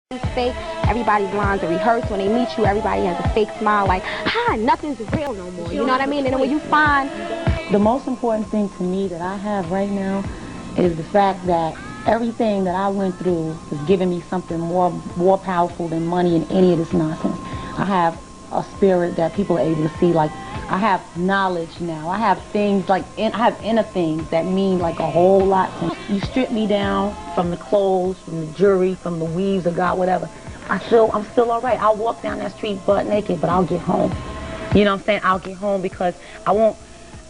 fake. Everybody's lines are rehearsed. When they meet you, everybody has a fake smile, like, hi, nothing's real no more. You know what I mean? And then when you find... The most important thing to me that I have right now is the fact that everything that I went through is giving me something more powerful than money and any of this nonsense. I have a spirit that people are able to see. Like, I have knowledge now. I have things like, I have inner things that mean like a whole lot to me. You strip me down from the clothes, from the jewelry, from the weaves of God, whatever. I'm still all right. I'll walk down that street butt naked, but I'll get home. You know what I'm saying? I'll get home because I won't,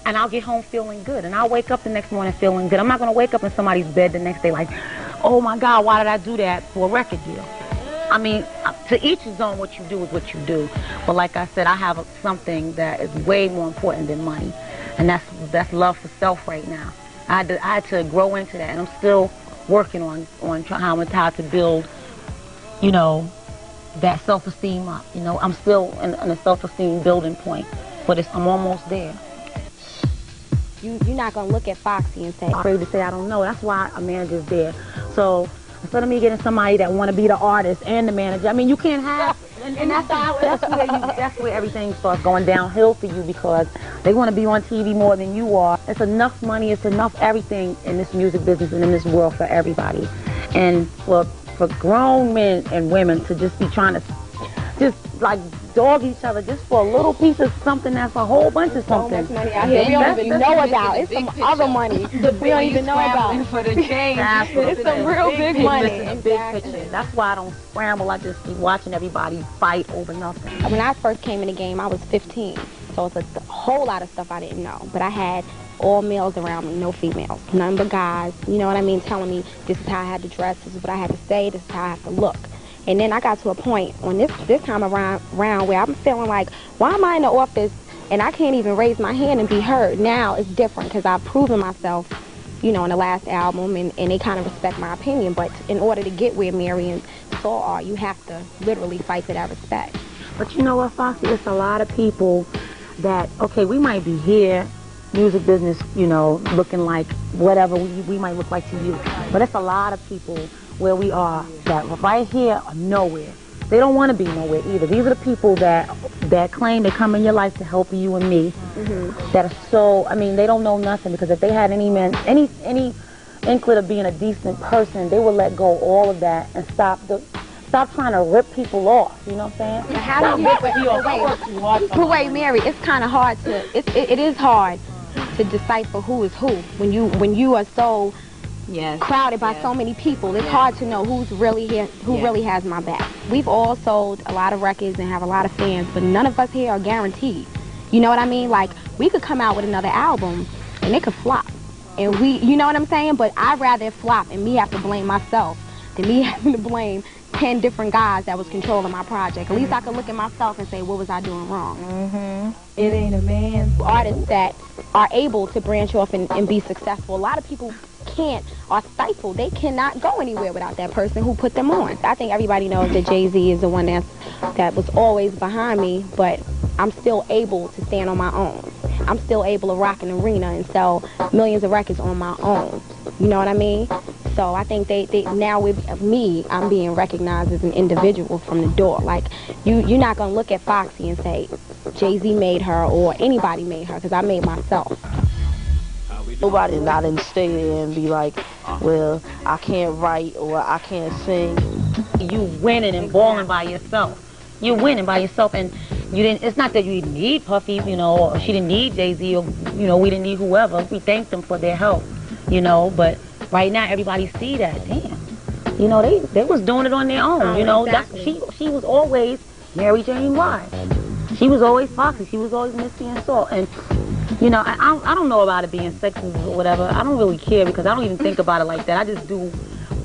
and I'll get home feeling good. And I'll wake up the next morning feeling good. I'm not going to wake up in somebody's bed the next day like, oh my God, why did I do that for a record deal? I mean, to each his own. What you do is what you do. But like I said, I have something that is way more important than money, and that's love for self right now. I had to grow into that, and I'm still working on how to build, you know, that self-esteem up. You know, I'm still in a self-esteem building point, but I'm almost there. You're not going to look at Foxy and say, I'm afraid to say I don't know. That's why a manager's there. So instead of me getting somebody that want to be the artist and the manager, I mean, you can't have, and that's where everything starts going downhill for you, because they want to be on TV more than you are. It's enough money, it's enough everything in this music business and in this world for everybody. And for grown men and women to just be trying to just like dog each other just for a little piece of something that's a whole bunch of something. So much money out here we don't even know about. It's some other money we don't even know about. For the change. It's some real big money. Big picture. That's why I don't scramble. I just keep watching everybody fight over nothing. When I first came in the game, I was 15. So it's a whole lot of stuff I didn't know. But I had all males around me, no females. None but guys, you know what I mean, telling me this is how I had to dress, this is what I had to say, this is how I have to look. And then I got to a point on this time around where I'm feeling like, why am I in the office and I can't even raise my hand and be heard? Now it's different because I've proven myself, you know, in the last album, and they kind of respect my opinion. But in order to get where Mary and Saul are, you have to literally fight for that respect. But you know what, Foxy? It's a lot of people that, okay, we might be here, music business, you know, looking like whatever we might look like to you. But it's a lot of people where we are that right here are nowhere. They don't want to be nowhere either. These are the people that claim to come in your life to help you and me. That are so, I mean, they don't know nothing, because if they had any inkling of being a decent person, they would let go of all of that and stop trying to rip people off. You know what I'm saying? How do you wait, Mary, it's kind of hard to, it is hard to decipher who is who when you are so crowded by so many people. It's hard to know who's really here, who really has my back. We've all sold a lot of records and have a lot of fans, but none of us here are guaranteed. You know what I mean? Like, we could come out with another album and it could flop, and you know what I'm saying? But I'd rather it flop and me have to blame myself than me having to blame 10 different guys that was controlling my project. At least I could look at myself and say, what was I doing wrong? It ain't a man. Artists that are able to branch off and be successful, a lot of people can't, are stifled. They cannot go anywhere without that person who put them on. I think everybody knows that Jay-Z is the one that was always behind me, but I'm still able to stand on my own. I'm still able to rock an arena and sell millions of records on my own. You know what I mean? So I think they now with me, I'm being recognized as an individual from the door. Like, you're not going to look at Foxy and say, Jay-Z made her or anybody made her, because I made myself. Nobody not in stay there and be like, well, I can't write or I can't sing. You winning and balling by yourself. You're winning by yourself, and you didn't. It's not that you didn't need Puffy, you know, or she didn't need Jay-Z, or you know, we didn't need whoever. We thanked them for their help, you know. But right now, everybody see that. Damn, you know, they was doing it on their own. You know, Exactly. that's she was always Mary J Blige. She was always Foxy. She was always Missy and Saul. And you know, I don't know about it being sexist or whatever. I don't really care, because I don't even think about it like that. I just do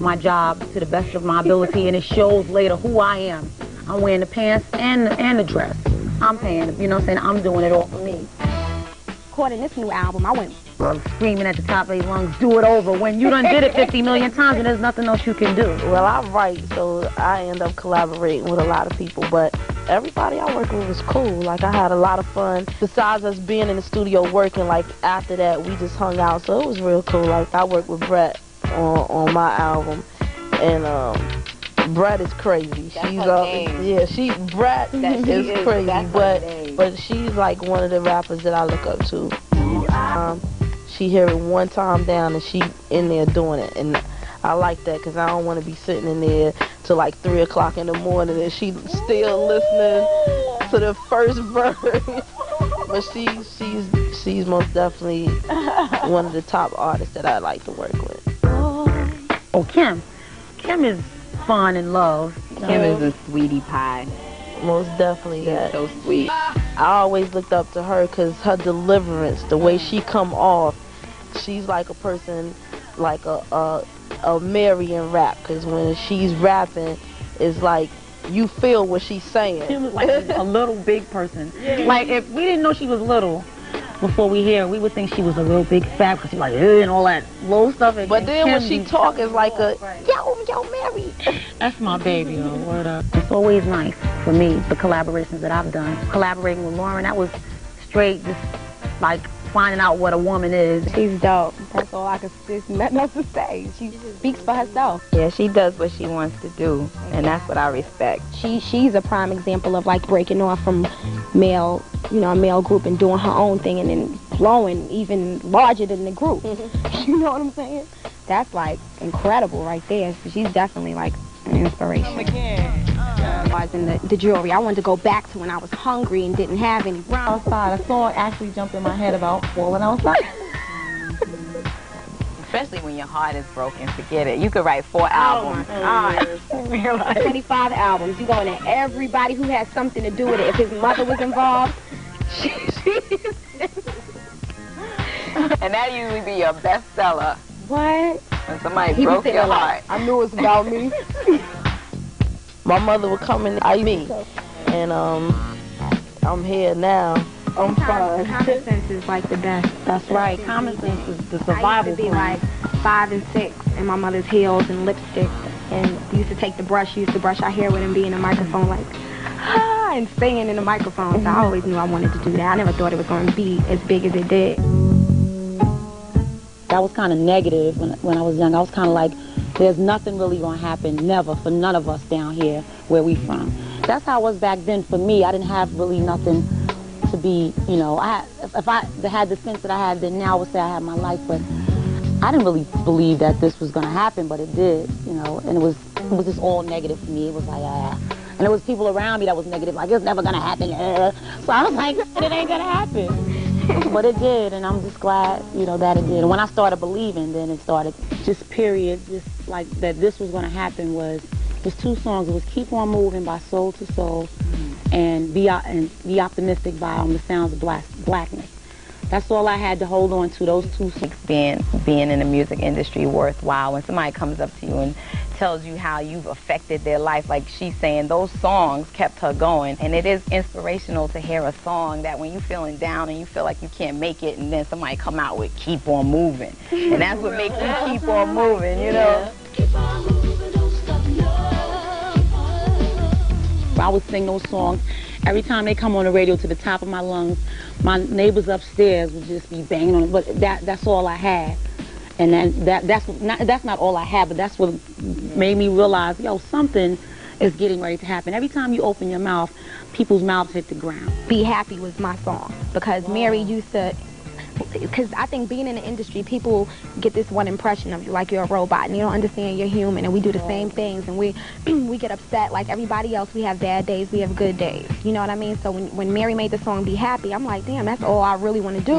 my job to the best of my ability, and it shows later who I am. I'm wearing the pants and the dress. I'm paying, you know what I'm saying? I'm doing it all for me. Recording this new album, I went screaming at the top of their lungs, do it over, when you done did it 50 million times and there's nothing else you can do. Well, I write, so I end up collaborating with a lot of people, but everybody I work with was cool. Like, I had a lot of fun. Besides us being in the studio working, like, after that, we just hung out, so it was real cool. Like, I worked with Brett on my album, and Brett is crazy. That's She's her name. Yeah, Brett is crazy, that's her name. but she's like one of the rappers that I look up to. She hear it one time down and she in there doing it, and I like that because I don't want to be sitting in there till like 3 o'clock in the morning and she still listening to the first verse. But she's most definitely one of the top artists that I like to work with. Oh, Kim is fun and love. Kim is a sweetie pie. Most definitely that. So sweet. I always looked up to her because her deliverance, the way she come off, she's like a person, like a Mary in rap. Because when she's rapping, it's like you feel what she's saying. She was like a little big person. Yeah. Like if we didn't know she was little before we hear her, we would think she was a real big fat because she's like and all that low stuff. But then when she talk, it's like a yo Mary. That's my baby, though. Word up. It's always nice for me, the collaborations that I've done. Collaborating with Lauren, that was straight just like finding out what a woman is. She's dope. That's all I can say. Nothing else to say. She speaks for herself. Yeah, she does what she wants to do, and that's what I respect. She's a prime example of like breaking off from male, a male group and doing her own thing and then flowing even larger than the group. You know what I'm saying? That's like incredible right there. So she's definitely like an inspiration. In the jewelry, I wanted to go back to when I was hungry and didn't have any. Outside, a song actually jumped in my head about falling outside. Especially when your heart is broken, forget it. You could write 4 albums. Oh my God. 25 albums. You go into everybody who has something to do with it. If his mother was involved, and that usually be your bestseller. What? When somebody broke your heart. I knew it was about me. My mother would come and I me, and I'm here now. I'm fine. Common sense is like the best. That's right. Common sense is the survival. I used to be like 5 and 6 in my mother's heels and lipstick, and used to take the brush, used to brush our hair with and be in the microphone like, and singing in the microphone. So I always knew I wanted to do that. I never thought it was going to be as big as it did. That was kind of negative when I was young. I was kind of like, there's nothing really going to happen, never, for none of us down here where we from. That's how it was back then for me. I didn't have really nothing to be, if I had the sense that I had then, now I would say I had my life, but I didn't really believe that this was going to happen, but it did, and it was just all negative for me. It was like, and there was people around me that was negative, like, it's never going to happen. So I was like, it ain't going to happen. But it did, and I'm just glad, that it did. And when I started believing, then it started, just like that this was going to happen was 2 songs. It was Keep On Moving by Soul to Soul and Be Optimistic by The Sounds of Blackness. That's all I had to hold on to, those 2 songs. Being in the music industry worthwhile, when somebody comes up to you and tells you how you've affected their life, like she's saying, those songs kept her going. And it is inspirational to hear a song that when you're feeling down and you feel like you can't make it, and then somebody come out with Keep On Moving. And that's what makes you keep on moving, Keep on moving, don't stop, no. I would sing those songs. Every time they come on the radio to the top of my lungs, my neighbors upstairs would just be banging on it. But that's all I had. And then that's not all I had, but that's what made me realize, something is getting ready to happen. Every time you open your mouth, people's mouths hit the ground. Be Happy was my song because Mary used to, because I think being in the industry, people get this one impression of you, like you're a robot, and you don't understand you're human, and we do the same things, and we get upset like everybody else. We have bad days, we have good days. You know what I mean? So when Mary made the song Be Happy, I'm like, damn, that's all I really want to do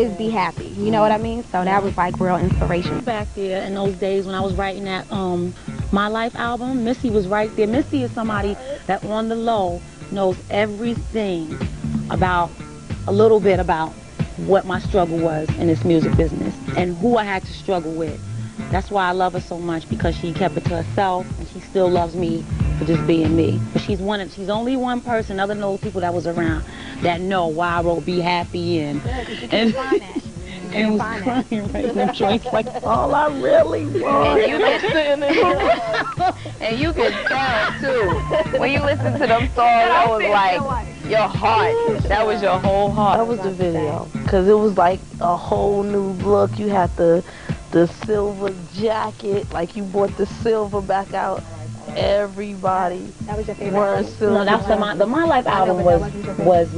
is be happy. You know what I mean? So that was like real inspiration. Back there in those days when I was writing that My Life album, Missy was right there. Missy is somebody that on the low knows everything about, a little bit about what my struggle was in this music business and who I had to struggle with. That's why I love her so much, because she kept it to herself and she still loves me for just being me. But she's only one person other than those people that was around that know why I wrote Be Happy and was crying right in them joints like all I really want. And you could tell too. When you listen to them songs, that was like your heart. That was your whole heart. That was the video, because it was like a whole new look. You had the silver jacket, like you brought the silver back out. everybody That was your favorite wearing album? silk. No, that's the My Life album was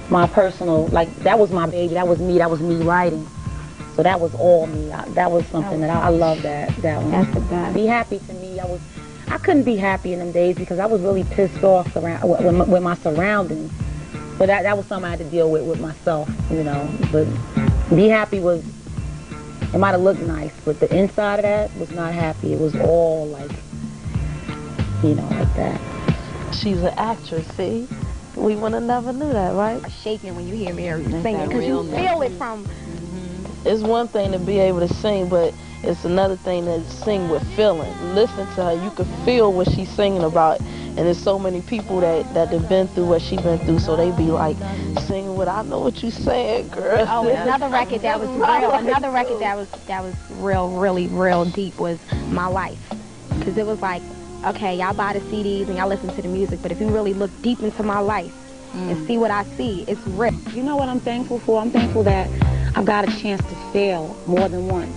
my personal, like, that was my baby. That was me writing. So that was all me. That was something that I love that one. That's the best. Be Happy to me, I couldn't be happy in them days because I was really pissed off around with my surroundings. But that was something I had to deal with myself, you know. But Be Happy it might have looked nice, but the inside of that was not happy. It was all like, you know, like that. She's an actress, see? We would have never knew that, right? Shaking when you hear Mary singing, because you feel it from... It's one thing to be able to sing, but it's another thing to sing with feeling. Listen to her, you can feel what she's singing about. And there's so many people that have been through what she's been through, so they be like singing with, I know what you saying, girl. Oh, another record that was real. Another record that was really real deep was My Life, because it was like, okay, y'all buy the CDs and y'all listen to the music, but if you really look deep into my life and see what I see, it's real. You know what I'm thankful for? I'm thankful that I've got a chance to fail more than once.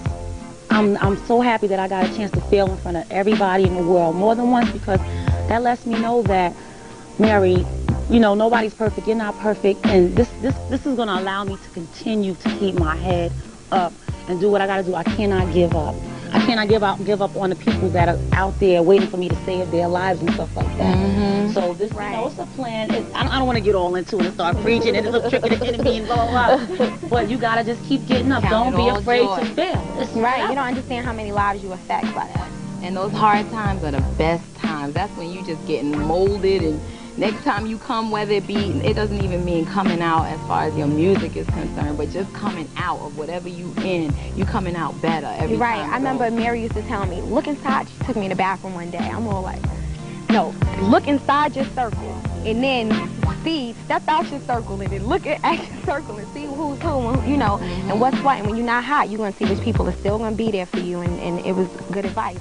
I'm so happy that I got a chance to fail in front of everybody in the world more than once, because that lets me know that, Mary, you know, nobody's perfect. You're not perfect, and this is going to allow me to continue to keep my head up and do what I got to do. I cannot give up. I cannot give up on the people that are out there waiting for me to save their lives and stuff like that. So this, you know, it's a plan. I don't want to get all into it and start preaching and it's a trick of the enemy and blah, blah, blah. But you got to just keep getting up. Don't be afraid to fail. It's right. You don't understand how many lives you affect by that. And those hard times are the best times. That's when you just getting molded, and next time you come, whether it be, it doesn't even mean coming out as far as your music is concerned, but just coming out of whatever you in, you coming out better every right. time. I remember Mary used to tell me, look inside. She took me in the bathroom one day. I'm all like, no, look inside your circle, and then step out your circle, and then look at your circle and see who's who, you know, and what's what. And when you're not hot, you're going to see which people are still going to be there for you, and it was good advice.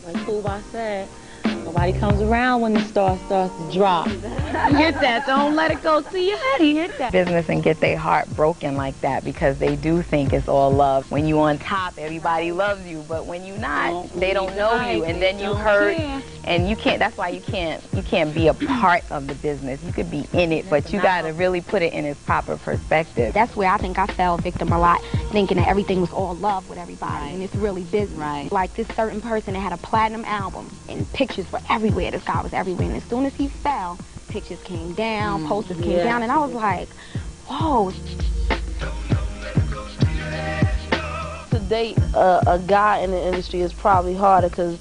Like Tuba said, nobody comes around when the star starts to drop. You get that? Don't let it go to your head. You hit that. Business and get their heart broken like that, because they do think it's all love. When you on top, everybody loves you, but when you not, they don't know you, and then you hurt, and you can't. That's why you can't be a part of the business. You could be in it, but you got to really put it in its proper perspective. That's where I think I fell victim a lot, thinking that everything was all love with everybody, and it's really business. Right. Like this certain person that had a platinum album, and pictures were everywhere. This guy was everywhere, and as soon as he fell, pictures came down, posters came down, and I was like, whoa. To date a guy in the industry is probably harder, because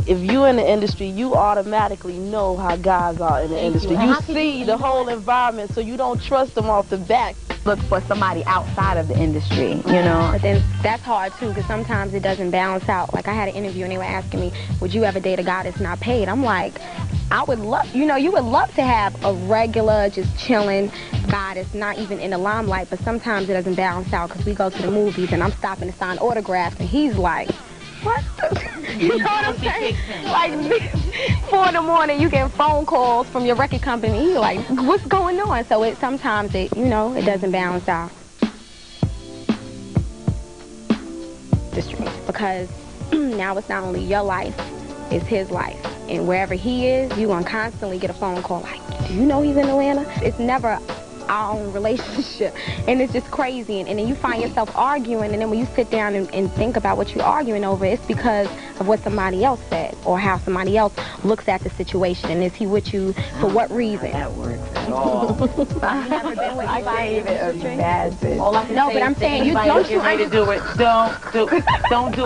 if you in the industry, you automatically know how guys are in the industry. You see the whole environment, so you don't trust them off the back. Look for somebody outside of the industry, you know. But then that's hard too, because sometimes it doesn't balance out. Like I had an interview and they were asking me, would you ever date a guy that's not paid? I'm like, I would love, you know, you would love to have a regular, just chilling guy that's not even in the limelight, but sometimes it doesn't balance out, because we go to the movies and I'm stopping to sign autographs and he's like, what? You know what I'm saying? Like 4 in the morning, you get phone calls from your record company. You're like, what's going on? So sometimes it, you know, it doesn't balance out. Because now it's not only your life, it's his life. And wherever he is, you're going to constantly get a phone call like, do you know he's in Atlanta? It's never our own relationship, and it's just crazy, and then you find yourself arguing, and then when you sit down and think about what you're arguing over, it's because of what somebody else said or how somebody else looks at the situation, and is he with you for what reason? That works at all. I've never been with I can't even imagine. No, but I'm saying, you don't you to do it. Don't do it.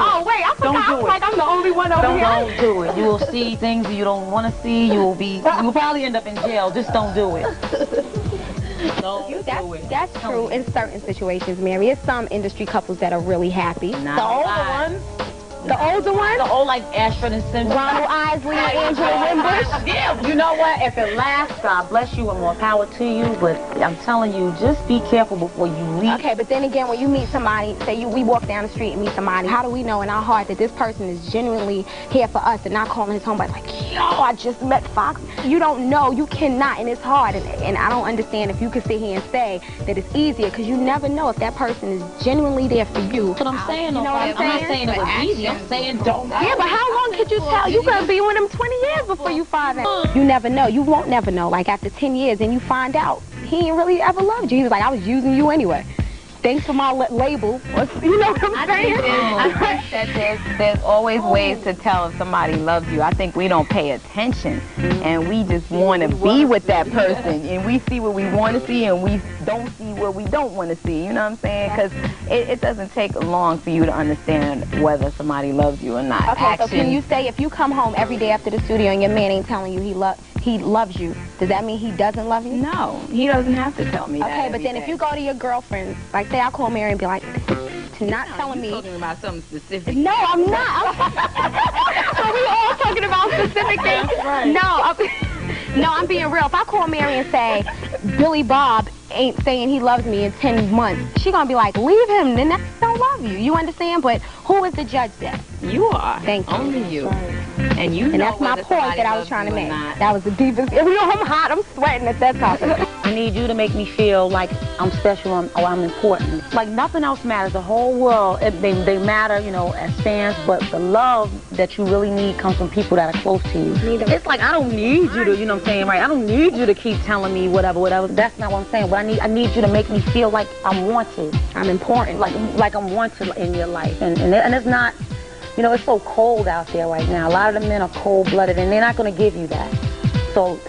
Oh wait, I forgot. I was like, I'm the only one over here. Don't do it. You will see things you don't want to see. You will probably end up in jail. Just don't do it. That's true in certain situations, Mary. It's some industry couples that are really happy. The older ones. The older ones? The old, like Ashford and Simpson. Ronald Isley and Angela Wimbush. Yeah, you know what? If it lasts, God bless you and more power to you. But I'm telling you, just be careful before you leave. Okay, but then again, when you meet somebody, say we walk down the street and meet somebody, how do we know in our heart that this person is genuinely here for us and not calling his homeboy like, yo, I just met Fox? You don't know. You cannot, and it's hard. And I don't understand if you could sit here and say that it's easier, because you never know if that person is genuinely there for you. That's what I'm saying. You know what I'm saying? I'm not saying it was easy. I'm not saying don't. Yeah, but how long could you tell? You could be with him 20 years before you find out. You never know. You won't never know. Like after 10 years, and you find out he ain't really ever loved you. He was like, I was using you anyway. Thanks for my label. You know what I'm saying? I think that there's always ways to tell if somebody loves you. I think we don't pay attention, and we just want to be with that person, and we see what we want to see, and we don't see what we don't want to see. You know what I'm saying? Because it doesn't take long for you to understand whether somebody loves you or not. Okay, so can you say if you come home every day after the studio and your man ain't telling you he loves you, does that mean he doesn't love you? No, he doesn't have to tell me that. Okay, but then if you go to your girlfriends, like say I call Mary and be like, to not telling me. You're talking about something specific. No, I'm not. So we all talking about specific things? Right. No, I'm being real. If I call Mary and say, Billy Bob ain't saying he loves me in 10 months, she gonna be like, leave him, then that don't love you. You understand? But who is the judge then? You are. Thank you. Only you. And you and know that's my point that I was trying to make. That was the deepest. You know, I'm hot. I'm sweating at that topic. I need you to make me feel like I'm special or I'm important. Like nothing else matters. The whole world, they matter, you know, as fans, but the love that you really need comes from people that are close to you. It's like I don't need you to, you know what I'm saying, right? I don't need you to keep telling me whatever. That's not what I'm saying. But I need you to make me feel like I'm wanted. I'm important. Like I'm wanted in your life. And it's not, you know, it's so cold out there right now. A lot of the men are cold-blooded, and they're not going to give you that. So,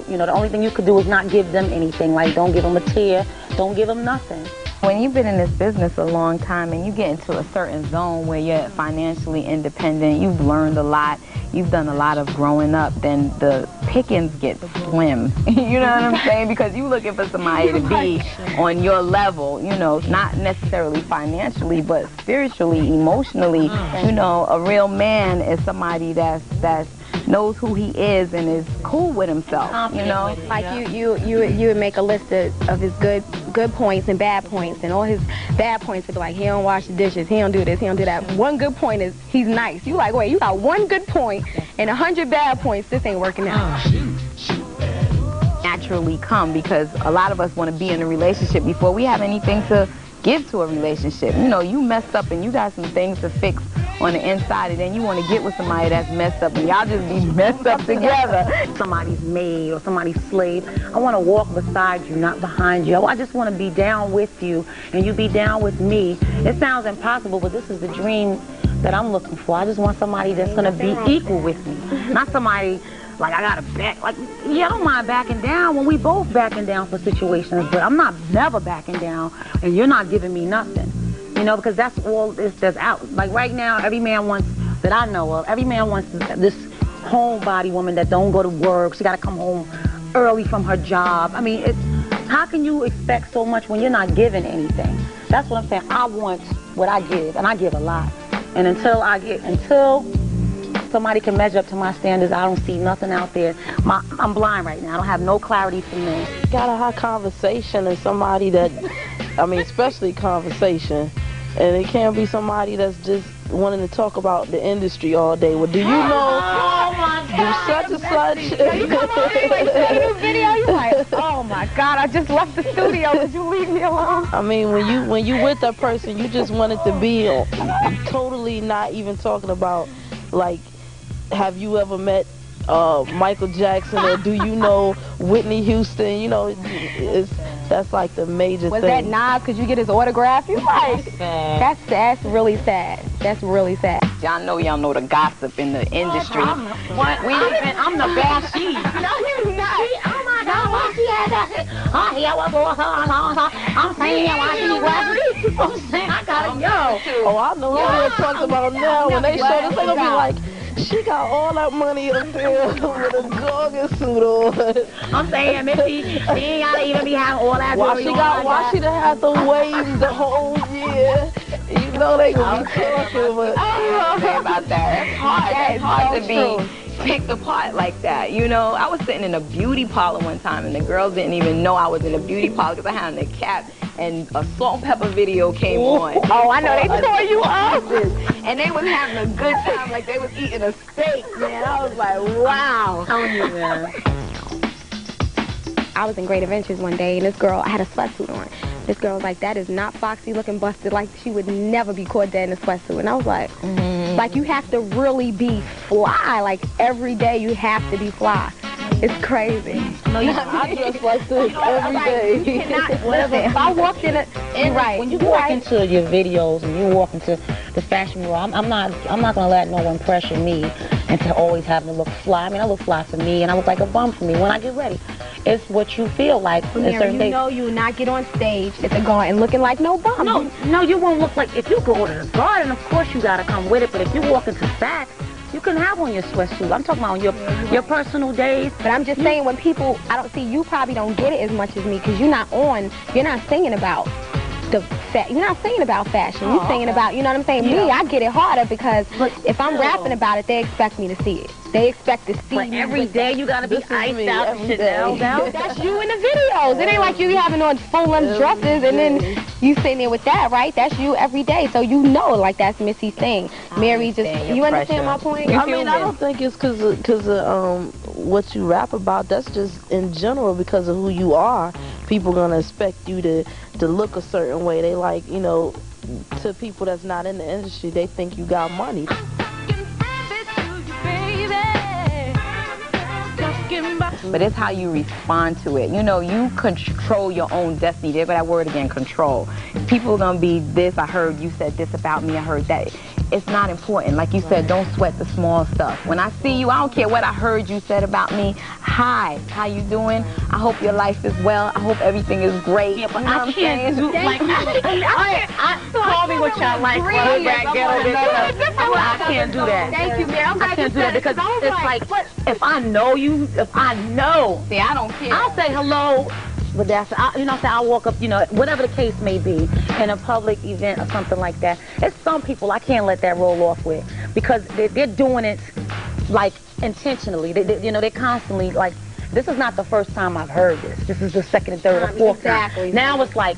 you know, the only thing you could do is not give them anything. Like, don't give them a tear. Don't give them nothing. When you've been in this business a long time and you get into a certain zone where you're financially independent, you've learned a lot, you've done a lot of growing up, then the pickings get slim. You know what I'm saying? Because you're looking for somebody to be on your level, you know, not necessarily financially, but spiritually, emotionally. You know, a real man is somebody that's knows who he is and is cool with himself, you know? Like you would make a list of his good points and bad points, and all his bad points would be like, he don't wash the dishes, he don't do this, he don't do that. One good point is he's nice. You like, wait, you got one good point and 100 bad points, this ain't working out. Naturally come, because a lot of us want to be in a relationship before we have anything to give to a relationship. You know, you messed up and you got some things to fix on the inside, and then you want to get with somebody that's messed up, and y'all just be messed up together. Somebody's maid or somebody's slave. I want to walk beside you, not behind you. I just want to be down with you, and you be down with me. It sounds impossible, but this is the dream that I'm looking for. I just want somebody that's going to be equal with me, not somebody like I got to back. Like, yeah, I don't mind backing down when we both backing down for situations, but I'm not never backing down, and you're not giving me nothing. You know, because that's all that's out. Like right now, every man wants, that I know of, every man wants this homebody woman that don't go to work. She got to come home early from her job. I mean, how can you expect so much when you're not giving anything? That's what I'm saying. I want what I give, and I give a lot. And until somebody can measure up to my standards, I don't see nothing out there. I'm blind right now. I don't have no clarity for me. You gotta have conversation and somebody that, I mean, especially conversation. And it can't be somebody that's just wanting to talk about the industry all day. Well, do you know, do such and such. You come on in, like, see this video, you like, oh my God, I just left the studio. Could you leave me alone? I mean, when you with that person, you just want it to be totally not even talking about, like, have you ever met Michael Jackson, or do you know Whitney Houston? You know, that's like the major thing. Was that Nas? Could you get his autograph? You like, that's really sad. That's really sad. Y'all know the gossip in the industry. I'm the bad sheep. No, you're not. Oh my God, why she had that? Oh, yeah, I'm saying why she was. I'm saying I gotta go. Oh, I know what we're talking about now. When they show this, they're gonna be like, she got all that money up there with a jogging suit on. I'm saying, Missy, she ain't gotta even be having all that jewelry on. Why she done had the waves the whole year? You know they gonna be talking, but I don't know about that. It's hard. It's hard to be picked apart like that. You know, I was sitting in a beauty parlor one time, and the girls didn't even know I was in a beauty parlor because I had on a cap, and a Salt and Pepper video came on. Oh, I know, they tore you up. And they was having a good time, like they was eating a steak, man. I was like, wow. I'm telling you, man. I was in Great Adventures one day, and this girl, I had a sweatsuit on. This girl was like, that is not Foxy looking busted, like she would never be caught dead in a sweatsuit. And I was like, Like, you have to really be fly. Like, every day you have to be fly. It's crazy. No, I dress like this every day. You cannot, listen, if I walked in you're right. When you walk into your videos and you walk into the fashion world, I'm not gonna let no one pressure me into always having to look fly. I mean, I look fly for me, and I look like a bum for me when I get ready. It's what you feel like. Mary, you know you will not get on stage at the garden looking like no bum. No, you won't look like, if you go to the garden, of course you gotta come with it, but if you walk into Saks, you can have on your sweatsuit. I'm talking about on your personal days. But I'm just saying, when people, I don't see, you probably don't get it as much as me, because you're not singing about you're not singing about fashion. You're singing about, you know what I'm saying? Me, I get it harder, because if I'm rapping about it, they expect me to see it. They expect to see me. Every day you gotta be iced out and Chanel down. That's you in the videos. It ain't like you having on full-length dresses and then you sitting there with that, right? That's you every day. So you know, like, that's Missy's thing. Mary just, you understand my point? I mean, I don't think it's because of what you rap about. That's just in general because of who you are. People gonna expect you to look a certain way. They like, you know, to people that's not in the industry, they think you got money. But it's how you respond to it. You know, you control your own destiny. There go that word again, control. People are going to be this, I heard you said this about me, I heard that. It's not important. Like you said, don't sweat the small stuff. When I see you, I don't care what I heard you said about me. Hi, how you doing? I hope your life is well. I hope everything is great. Yeah, but I can't do, like, call me what y'all like. I can't do that. Thank you, Mary. I can't do that, because it's like, if I know you, see, I don't care. I'll say hello. But that's, you know what I'm saying, I'll walk up, you know, whatever the case may be, in a public event or something like that. It's some people I can't let that roll off with, because they're doing it, like, intentionally. You know, they're constantly, like, this is not the first time I've heard this. This is the second and third or fourth time. Now it's like,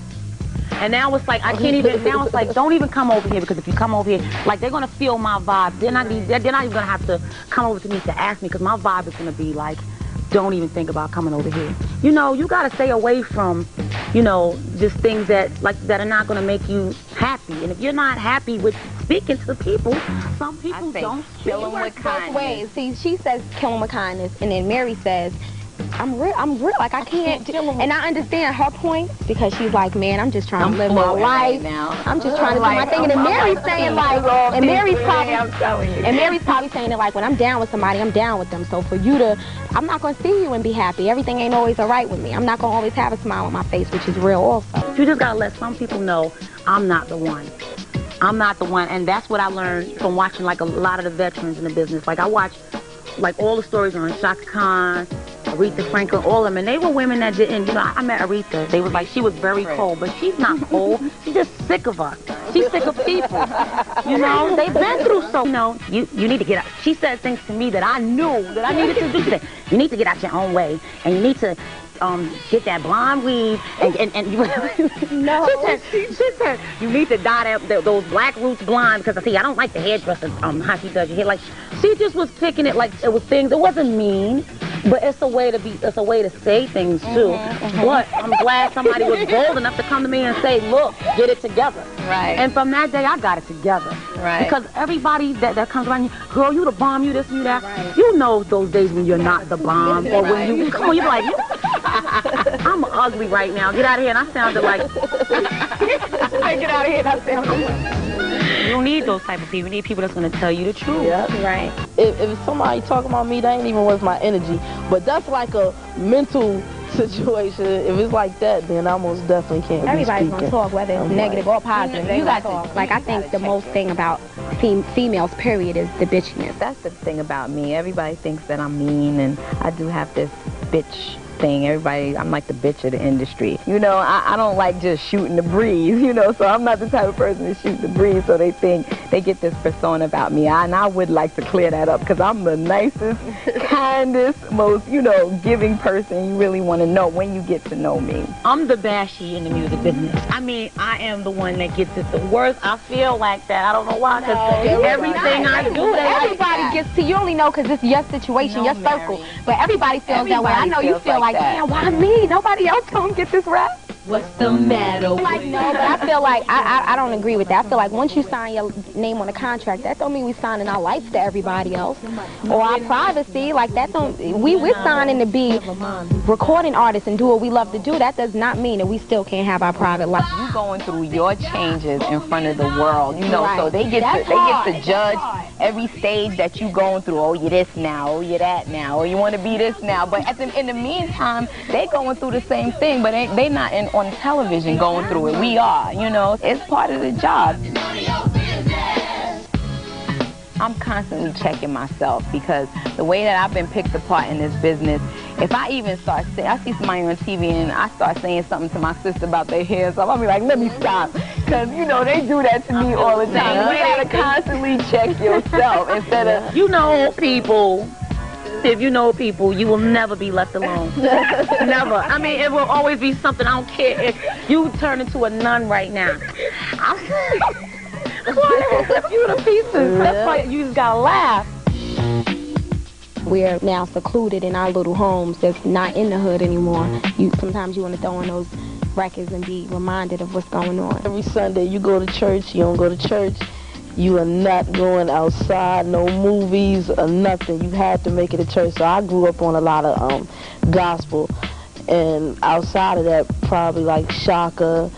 I can't even, now it's like, don't even come over here, because if you come over here, like, they're going to feel my vibe. They're not even going to have to come over to me to ask me, because my vibe is going to be like, don't even think about coming over here. You know, you gotta stay away from, you know, just things that are not gonna make you happy. And if you're not happy with speaking to people, some people don't kill them with kindness. Ways. See, she says kill them with kindness, and then Mary says, I'm real, like, I can't do, and I understand her point, because she's like, man, I'm just trying to live my life now. I'm just trying to do my thing. And then Mary's saying, like, and Mary's probably saying it like, when I'm down with somebody, I'm down with them. So for you to, I'm not going to see you and be happy. Everything ain't always all right with me. I'm not going to always have a smile on my face, which is real also. You just got to let some people know I'm not the one. I'm not the one. And that's what I learned from watching, like, a lot of the veterans in the business. Like, I watched, like, all the stories on Shaka Khan, Aretha Franklin, all of them, and they were women that didn't, you know, I met Aretha. They was like, she was very cold, but she's not cold. She's just sick of us. She's sick of people. You know, they've been through so, you know, you need to get out. She said things to me that I knew that I needed to do. She said, you need to get out your own way, and you need to get that blonde weave, and you, no. She said, you need to dye those black roots blonde, because see, I don't like the hairdresser, how she does your hair. Like, she just was picking it like it was things. It wasn't mean. But it's a way to say things too. But I'm glad somebody was bold enough to come to me and say, look, get it together. Right. And from that day, I got it together. Right. Because everybody that comes around you, girl, you the bomb, you this, you that. Right. You know those days when you're not the bomb, or when you come on, you're like, I'm ugly right now. Get out of here. And I sounded like, get out of here. And I sounded like. You don't need those type of people. You need people that's going to tell you the truth. Yeah. Right. If somebody talking about me, that ain't even worth my energy. But that's like a mental situation. If it's like that, then I most definitely can't Everybody's be going to talk, whether it's negative or positive. You got to. Like, I think the most thing about females, period, is the bitchiness. That's the thing about me. Everybody thinks that I'm mean, and I do have this bitch thing. Everybody, I'm like the bitch of the industry. You know, I don't like just shooting the breeze, you know, so I'm not the type of person to shoot the breeze, so they think, they get this persona about me. And I would like to clear that up, because I'm the nicest, kindest, most, you know, giving person you really want to know when you get to know me. I'm the bashy in the music business. I mean, I am the one that gets it the worst. I feel like that. I don't know why, because everything I do, everybody gets to, you only know because it's your situation, your circle. But everybody feels that way. I know you feel like, damn, why me? Nobody else don't get this rap. What's the matter? Like, no, but I feel like I don't agree with that. I feel like once you sign your name on a contract, that don't mean we signing our life to everybody else or our privacy. Like that don't we're signing to be recording artists and do what we love to do. That does not mean that we still can't have our private life. You going through your changes in front of the world, you know, Right. so they get to judge every stage that you going through. Oh, you this now, oh, you that now, or you want to be this now. But in the meantime, they going through the same thing, but they not on television going through it. We are, you know, it's part of the job. I'm constantly checking myself because the way that I've been picked apart in this business, if I even start saying, I see somebody on TV and I start saying something to my sister about their hair, so I'll be like, let me stop. Because, you know, they do that to me all the time. You got to constantly check yourself instead of, You know people. If you know people, you will never be left alone. Never. I mean, it will always be something. I don't care if you turn into a nun right now. I'll flip you to pieces. That's why you just gotta laugh. We're now secluded in our little homes that's not in the hood anymore. Sometimes you want to throw on those records and be reminded of what's going on. Every Sunday you go to church, you don't go to church, you are not going outside, no movies or nothing. You had to make it to church. So I grew up on a lot of gospel, and outside of that, probably like Shaka,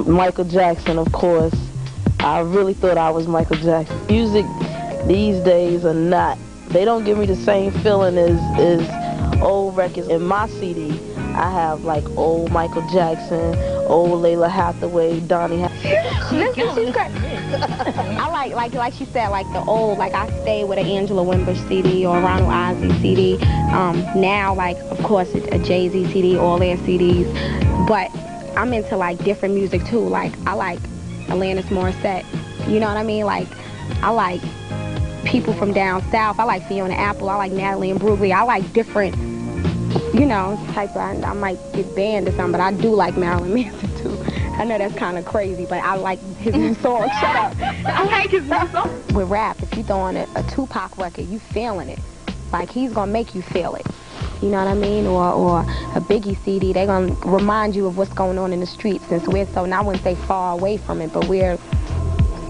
Michael Jackson, of course. I really thought I was Michael Jackson. Music these days are not, they don't give me the same feeling as old records. In my CD, I have like old Michael Jackson, old Layla Hathaway, Donnie I like she said, like the old, like I stay with an Angela Wimbush CD or a Ronald Isley CD. Now, like, of course, a Jay-Z CD, all their CDs. But I'm into like different music too. Like I like Alanis Morissette. You know what I mean? Like I like people from down south. I like Fiona Apple. I like Natalie Imbruglia. I like different, you know, type of, I might get banned or something, but I do like Marilyn Manson too. I know that's kind of crazy, but I like his new song. Shut up. I like his new song. With rap, if you throw on a Tupac record, you feeling it. Like he's gonna make you feel it. You know what I mean? Or a Biggie CD, they're going to remind you of what's going on in the streets, since we're so, and I wouldn't say far away from it, but we're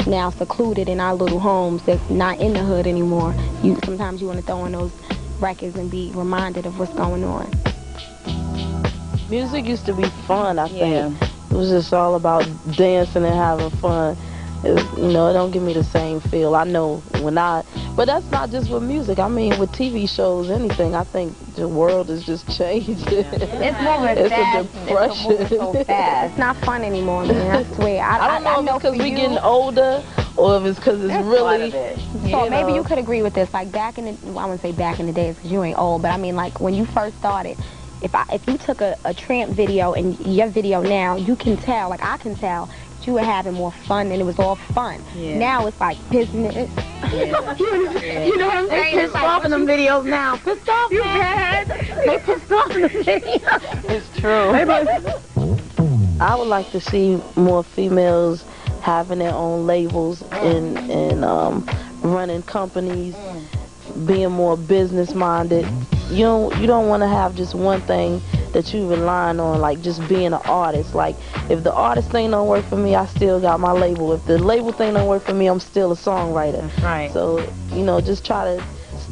now secluded in our little homes that's not in the hood anymore. Sometimes you want to throw on those records and be reminded of what's going on. Music used to be fun, I think. It was just all about dancing and having fun. You know, it don't give me the same feel. I know but that's not just with music. I mean, with TV shows, anything. I think the world is just changing. it's moving fast. A depression. It's moving so fast. It's not fun anymore, man. I swear. I don't know if it's because we're getting older or if it's because it's really... So maybe you could agree with this. Like back in the, well, I wouldn't say back in the days because you ain't old, but I mean like when you first started, if you took a Tramp video and your video now, you can tell, like I can tell, you were having more fun and it was all fun. Now it's like business. You know what I'm saying? They pissed off in them videos now. Pissed off, You man. They pissed off in the videos. It's true. I would like to see more females having their own labels and running companies, being more business minded. You don't want to have just one thing that you relying on, like just being an artist. Like if the artist thing don't work for me, I still got my label. If the label thing don't work for me, I'm still a songwriter. That's right. So, you know, just try to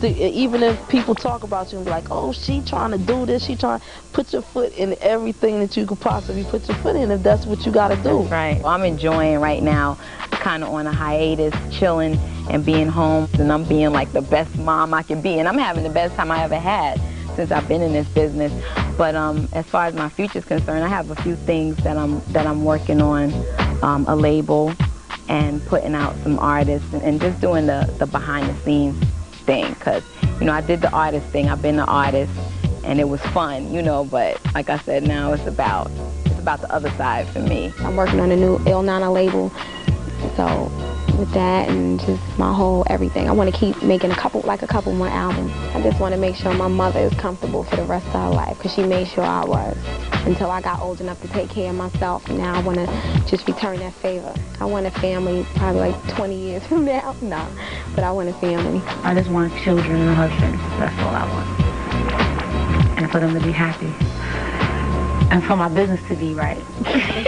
even if people talk about you and be like, oh, she trying to do this, she trying, put your foot in everything that you could possibly put your foot in if that's what you got to do. That's right. Well, I'm enjoying right now, kind of on a hiatus, chilling and being home, and I'm being like the best mom I can be, and I'm having the best time I ever had since I've been in this business. But as far as my future is concerned, I have a few things that I'm working on, a label and putting out some artists and just doing the behind the scenes thing, because you know I did the artist thing, I've been the artist and it was fun, you know, but like I said, now it's about the other side for me. I'm working on a new Il Nana label, so with that and just my whole everything, I want to keep making a couple more albums. I just want to make sure my mother is comfortable for the rest of her life, because she made sure I was until I got old enough to take care of myself. Now I want to just return that favor. I want a family probably like 20 years from now. No, but I want a family. I just want children and a husband. That's all I want. And for them to be happy. and for my business to be right.